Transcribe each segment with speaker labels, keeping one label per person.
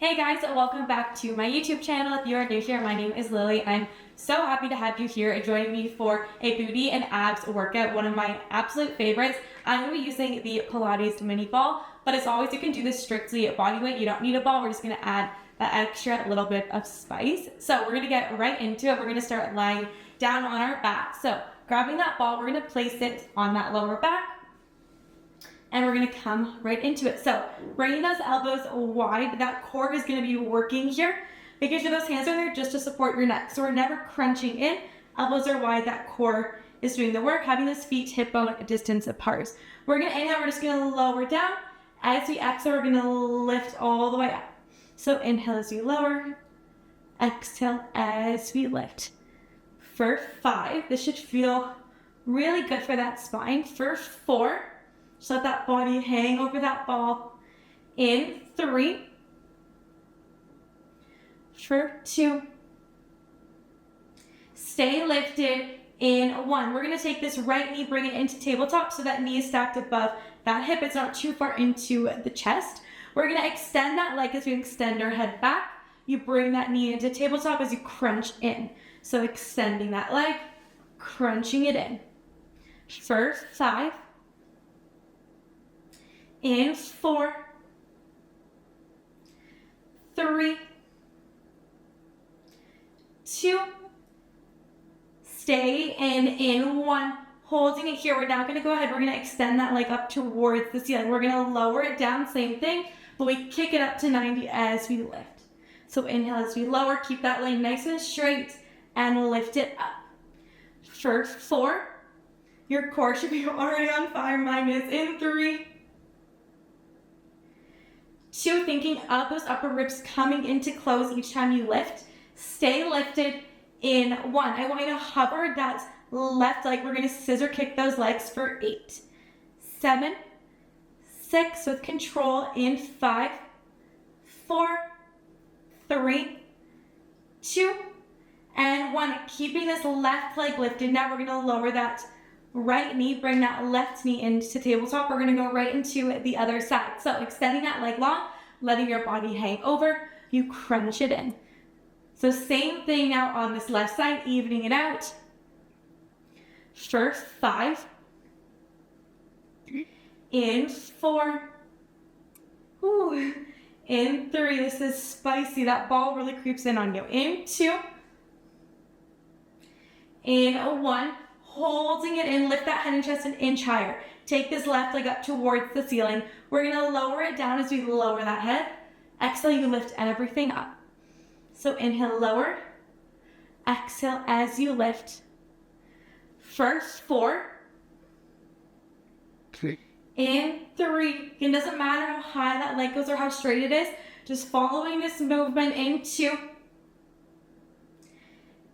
Speaker 1: Hey guys, welcome back to my YouTube channel. If you are new here, my name is Lily. I'm so happy to have you here joining me for a booty and abs workout, one of my absolute favorites. I'm going to be using the Pilates mini ball, but as always, you can do this strictly at body weight. You don't need a ball. We're just going to add that extra little bit of spice. So we're going to get right into it. We're going to start lying down on our back. So grabbing that ball, we're going to place it on that lower back. And we're gonna come right into it. So bringing those elbows wide, that core is gonna be working here. Making sure those hands are there just to support your neck. So we're never crunching in, elbows are wide, that core is doing the work, having those feet hip bone distance apart. We're gonna inhale, we're just gonna lower down. As we exhale, we're gonna lift all the way up. So inhale as we lower, exhale as we lift. For 5, this should feel really good for that spine. For 4, just let that body hang over that ball. In 3. For 2. Stay lifted. In 1. We're going to take this right knee, bring it into tabletop so that knee is stacked above that hip. It's not too far into the chest. We're going to extend that leg as we extend our head back. You bring that knee into tabletop as you crunch in. So extending that leg, crunching it in. For 5. In 4, 3, 2, stay in 1, holding it here. We're now going to go ahead, we're going to extend that leg up towards the ceiling. We're going to lower it down, same thing, but we kick it up to 90 as we lift. So inhale as we lower, keep that leg nice and straight, and lift it up. For 4, your core should be already on fire. Mine is. In 3, 2, thinking of those upper ribs coming into close each time you lift. Stay lifted. In 1, I want you to hover that left leg. We're going to scissor kick those legs for 8, 7, 6 with control. In 5, 4, 3, 2, and 1. Keeping this left leg lifted. Now we're going to lower that right knee, bring that left knee into tabletop. We're going to go right into the other side. So extending that leg long, letting your body hang over, you crunch it in. So same thing now on this left side, evening it out. For 5. In 4. Ooh. In 3, this is spicy. That ball really creeps in on you. In 2. In 1. Holding it in, lift that head and chest an inch higher. Take this left leg up towards the ceiling. We're going to lower it down as we lower that head. Exhale, you lift everything up. So inhale, lower. Exhale as you lift. First 4. In 3. It doesn't matter how high that leg goes or how straight it is. Just following this movement. In 2.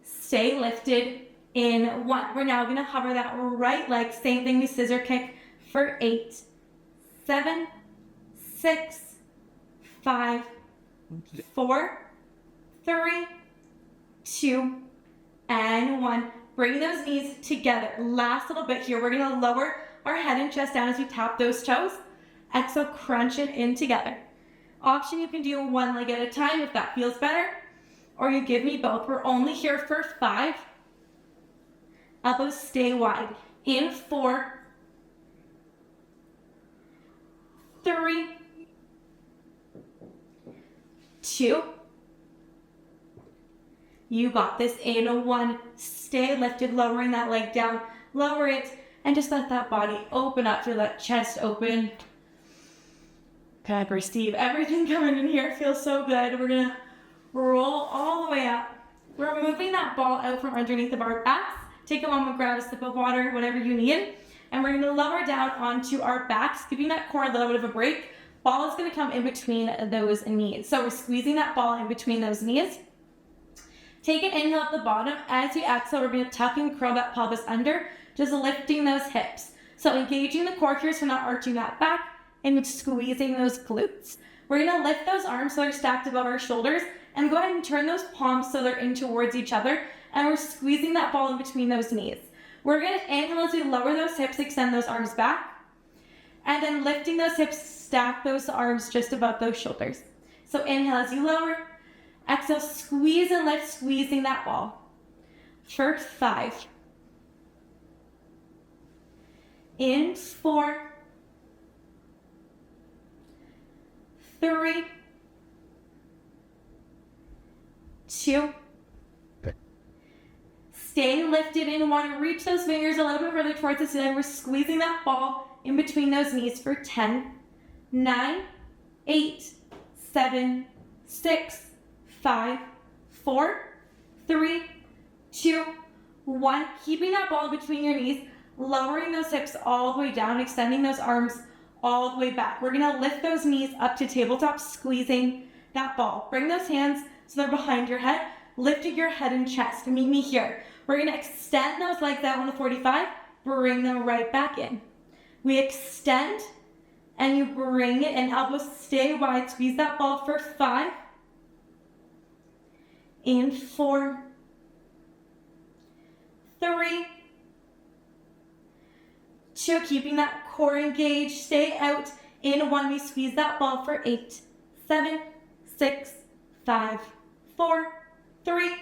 Speaker 1: Stay lifted. In 1, we're now going to hover that right leg. Same thing, we scissor kick for 8, 7, 6, 5, 4, 3, 2, and 1. Bring those knees together. Last little bit here. We're going to lower our head and chest down as we tap those toes. Exhale, crunch it in together. Option, you can do 1 leg at a time if that feels better, or you give me both. We're only here for 5. Elbows stay wide. In 4, 3, 2. You got this. In 1, stay lifted, lowering that leg down. Lower it, and just let that body open up. Feel that chest open. Can I perceive everything coming in here? It feels so good. We're going to roll all the way up. We're moving that ball out from underneath of our backs. Take a moment, grab a sip of water, whatever you need. And we're going to lower down onto our backs, giving that core a little bit of a break. Ball is going to come in between those knees. So we're squeezing that ball in between those knees. Take an inhale at the bottom. As you exhale, we're going to tuck and curl that pelvis under, just lifting those hips. So engaging the core here, so not arching that back, and squeezing those glutes. We're going to lift those arms so they're stacked above our shoulders, and go ahead and turn those palms so they're in towards each other. And we're squeezing that ball in between those knees. We're going to inhale as we lower those hips, extend those arms back. And then lifting those hips, stack those arms just above those shoulders. So inhale as you lower. Exhale, squeeze and lift, squeezing that ball. For 5. In 4. 3. 2. Stay lifted in 1. Reach those fingers a little bit further towards the ceiling. We're squeezing that ball in between those knees for 10, 9, 8, 7, 6, 5, 4, 3, 2, 1. Keeping that ball between your knees, lowering those hips all the way down, extending those arms all the way back. We're gonna lift those knees up to tabletop, squeezing that ball. Bring those hands so they're behind your head, lifting your head and chest. Meet me here. We're gonna extend those legs out on the 45, bring them right back in. We extend and you bring it and elbows stay wide. Squeeze that ball for 5. In 4, 3, 2, keeping that core engaged. Stay out. In 1, we squeeze that ball for 8, 7, 6, 5, 4, 3,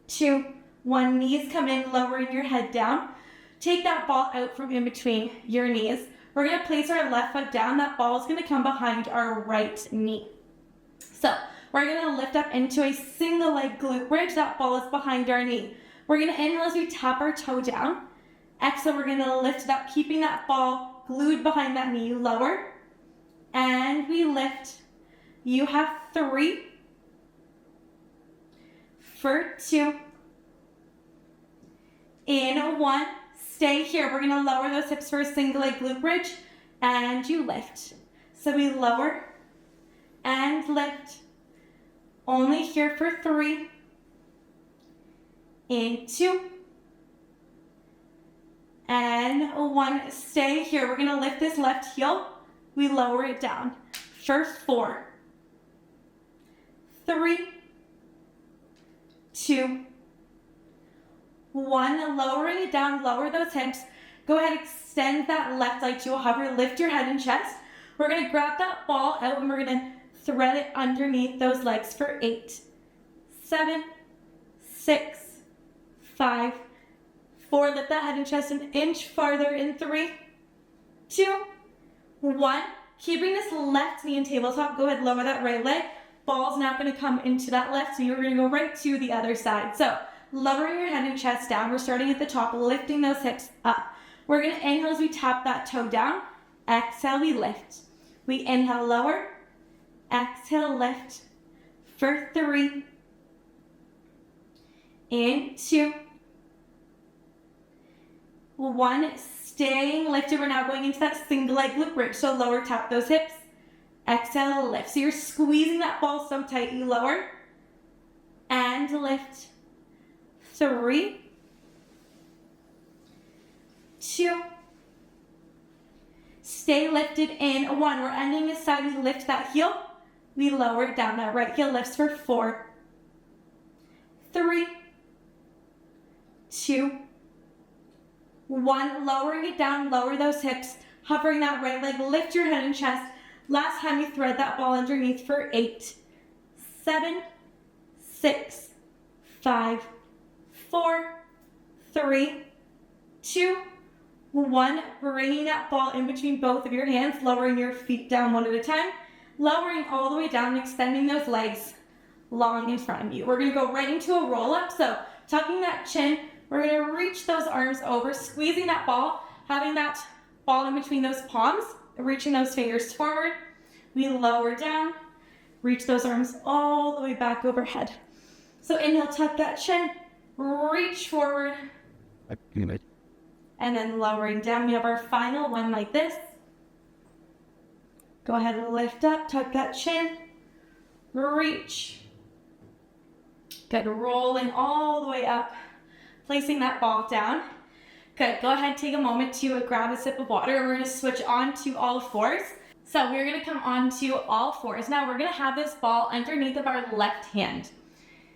Speaker 1: 2, 1. Knees come in, lowering your head down. Take that ball out from in between your knees. We're going to place our left foot down. That ball is going to come behind our right knee. So we're going to lift up into a single leg glute bridge. That ball is behind our knee. We're going to inhale as we tap our toe down. Exhale, we're going to lift it up, keeping that ball glued behind that knee. Lower. And we lift. You have 3. For 2. In 1. Stay here. We're going to lower those hips for a single leg glute bridge. And you lift. So we lower and lift. Only here for 3. In 2. And 1. Stay here. We're going to lift this left heel. We lower it down. For 4. 3. 2. 1. Lowering it down. Lower those hips. Go ahead, extend that left leg to a hover. Lift your head and chest. We're going to grab that ball out and we're going to thread it underneath those legs for 8, 7, 6, 5, 4. Lift that head and chest an inch farther in 3, 2, 1. Keeping this left knee in tabletop. Go ahead, lower that right leg. Ball's now going to come into that left, so you're going to go right to the other side. So lowering your head and chest down. We're starting at the top, lifting those hips up. We're going to inhale as we tap that toe down. Exhale, we lift. We inhale, lower. Exhale, lift. For 3. In 2. 1. Staying lifted. We're now going into that single leg glute bridge. So lower, tap those hips. Exhale, lift. So you're squeezing that ball so tight. You lower and lift. 3, 2. Stay lifted in 1. We're ending this side. We lift that heel. We lower it down. That right heel lifts for 4, 3, 2, 1. Lowering it down. Lower those hips. Hovering that right leg. Lift your head and chest. Last time you thread that ball underneath for 8, 7, 6, 5, 4, 3, 2, 1. Bringing that ball in between both of your hands, lowering your feet down one at a time, lowering all the way down, extending those legs long in front of you. We're going to go right into a roll up. So tucking that chin, we're going to reach those arms over, squeezing that ball, having that ball in between those palms, reaching those fingers forward. We lower down, reach those arms all the way back overhead. So inhale, tuck that chin, reach forward, and then lowering down. We have our final one like this. Go ahead and lift up, tuck that chin, reach. Good, rolling all the way up, placing that ball down. Good, go ahead, take a moment to grab a sip of water. We're gonna switch on to all fours. So we're gonna come on to all fours. Now we're gonna have this ball underneath of our left hand.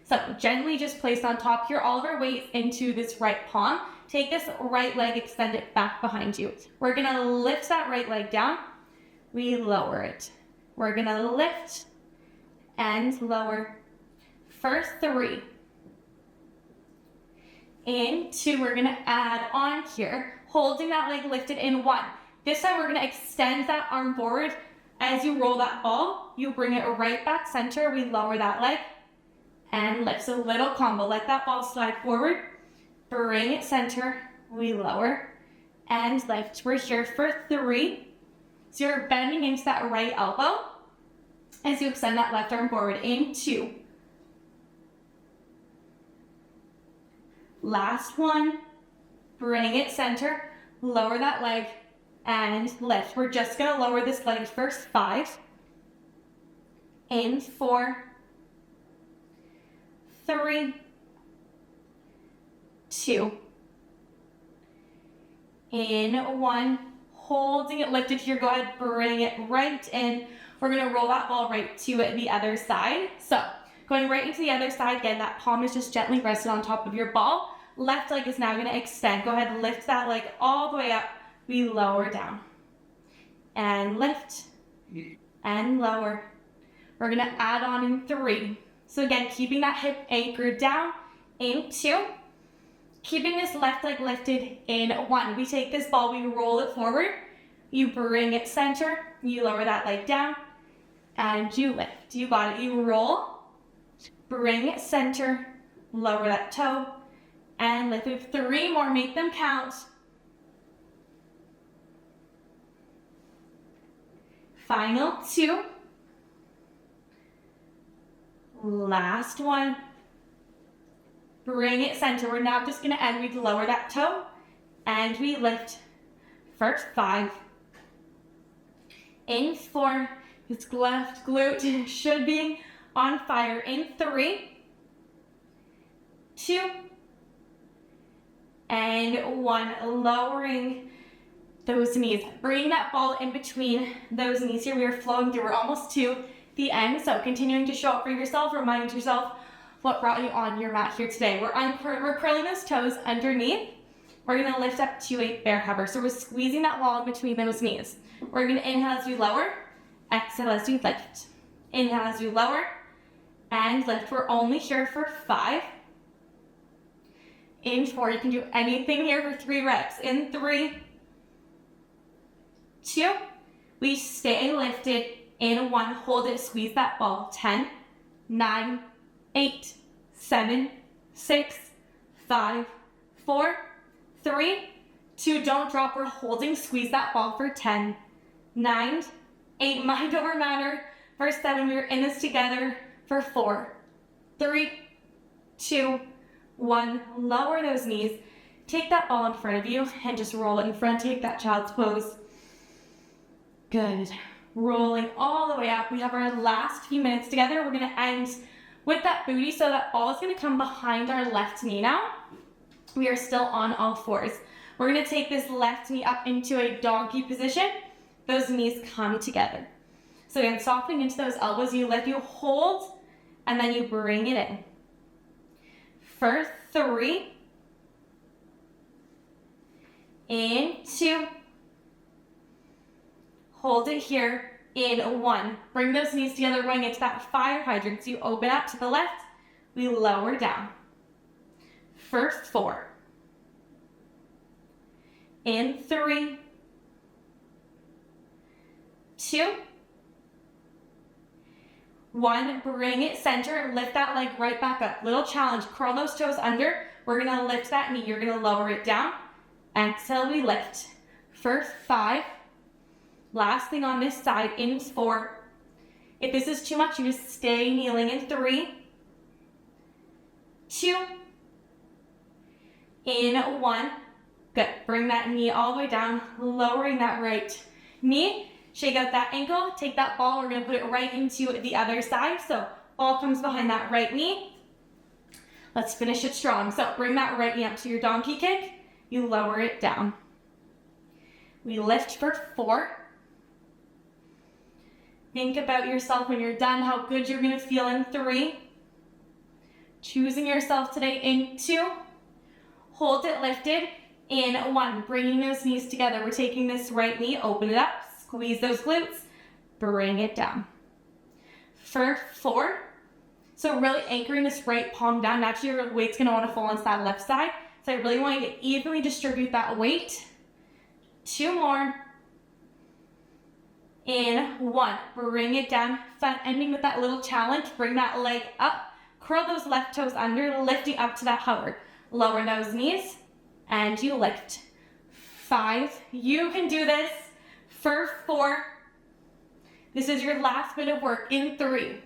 Speaker 1: So gently just place on top here all of our weight into this right palm. Take this right leg, extend it back behind you. We're gonna lift that right leg down. We lower it. We're gonna lift and lower for 3. In 2, we're gonna add on here, holding that leg lifted in 1. This time we're gonna extend that arm forward. As you roll that ball, you bring it right back center. We lower that leg and lift. So little combo, let that ball slide forward, bring it center, we lower and lift. We're here for 3. So you're bending into that right elbow as you extend that left arm forward in 2. Last one, bring it center, lower that leg and lift. We're just gonna lower this leg first. 5, in 4, 3, 2, in 1, holding it lifted here. Go ahead, bring it right in. We're gonna roll that ball right to the other side. So going right into the other side, again, that palm is just gently rested on top of your ball. Left leg is now gonna extend. Go ahead, lift that leg all the way up. We lower down and lift and lower. We're gonna add on in 3. So again, keeping that hip anchored down in 2. Keeping this left leg lifted in 1. We take this ball, we roll it forward. You bring it center, you lower that leg down and you lift. You got it. You roll, bring it center, lower that toe and lift. We have 3 more, make them count. Final 2. Last one. Bring it center. We're now just gonna end. We lower that toe and we lift. First 5. In 4. This left glute should be on fire. In 3, 2, and 1. Lowering those knees. Bring that ball in between those knees here. We are flowing through. We're almost to the end. So continuing to show up for yourself, reminding yourself what brought you on your mat here today. We're curling those toes underneath. We're gonna lift up to a bear hover. So we're squeezing that wall in between those knees. We're gonna inhale as you lower, exhale as you lift. Inhale as you lower and lift. We're only here for 5. In 4, you can do anything here for 3 reps. In 3, 2, we stay lifted. In 1, hold it, squeeze that ball. 10, 9, 8, 7, 6, 5, 4, 3, 2, don't drop. We're holding, squeeze that ball for 10, 9, 8, mind over matter. For 7, we're in this together for 4, 3, 2, 1. Lower those knees. Take that ball in front of you and just roll it in front. Take that child's pose. Good. Rolling all the way up. We have our last few minutes together. We're gonna end with that booty. So that ball is gonna come behind our left knee now. We are still on all 4s. We're gonna take this left knee up into a donkey position. Those knees come together. So again, softening into those elbows, you lift, you hold, and then you bring it in. For 3, in 2, hold it here. In 1, bring those knees together, going into that fire hydrant. So you open up to the left, we lower down. First 4. In 3, 2, 1. Bring it center, lift that leg right back up. Little challenge, curl those toes under. We're gonna lift that knee, you're gonna lower it down. Exhale, we lift. First 5. Last thing on this side, in 4. If this is too much, you just stay kneeling. In 3, 2, in 1. Good. Bring that knee all the way down, lowering that right knee. Shake out that ankle. Take that ball. We're going to put it right into the other side. So ball comes behind that right knee. Let's finish it strong. So bring that right knee up to your donkey kick. You lower it down. We lift for 4. Think about yourself when you're done, how good you're going to feel in 3. Choosing yourself today in 2. Hold it lifted. In 1, bringing those knees together. We're taking this right knee, open it up, squeeze those glutes, bring it down. for 4. So really anchoring this right palm down. Naturally, your weight's gonna wanna fall onto that left side. So I really want you to evenly distribute that weight. 2 more. In 1, bring it down, fun, ending with that little challenge. Bring that leg up, curl those left toes under, lifting up to that hover. Lower those knees, and you lift. 5, you can do this. For 4, this is your last bit of work. In 3,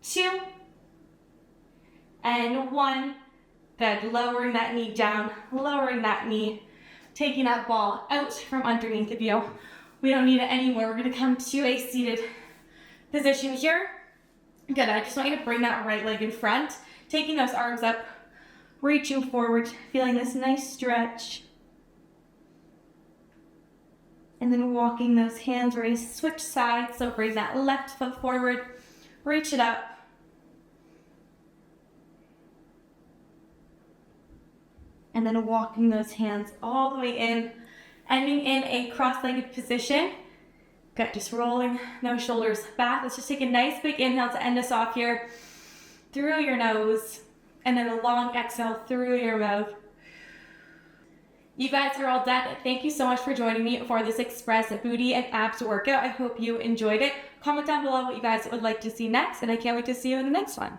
Speaker 1: 2, and 1. Good, lowering that knee down, lowering that knee, taking that ball out from underneath of you. We don't need it anymore. We're gonna come to a seated position here. Good, I just want you to bring that right leg in front, taking those arms up, reaching forward, feeling this nice stretch. And then walking those hands, we're gonna switch sides. So bring that left foot forward, reach it up. And then walking those hands all the way in, ending in a cross-legged position. Good, just rolling those shoulders back. Let's just take a nice big inhale to end us off here. Through your nose, and then a long exhale through your mouth. You guys are all done. Thank you so much for joining me for this Express Booty and Abs workout. I hope you enjoyed it. Comment down below what you guys would like to see next, and I can't wait to see you in the next one.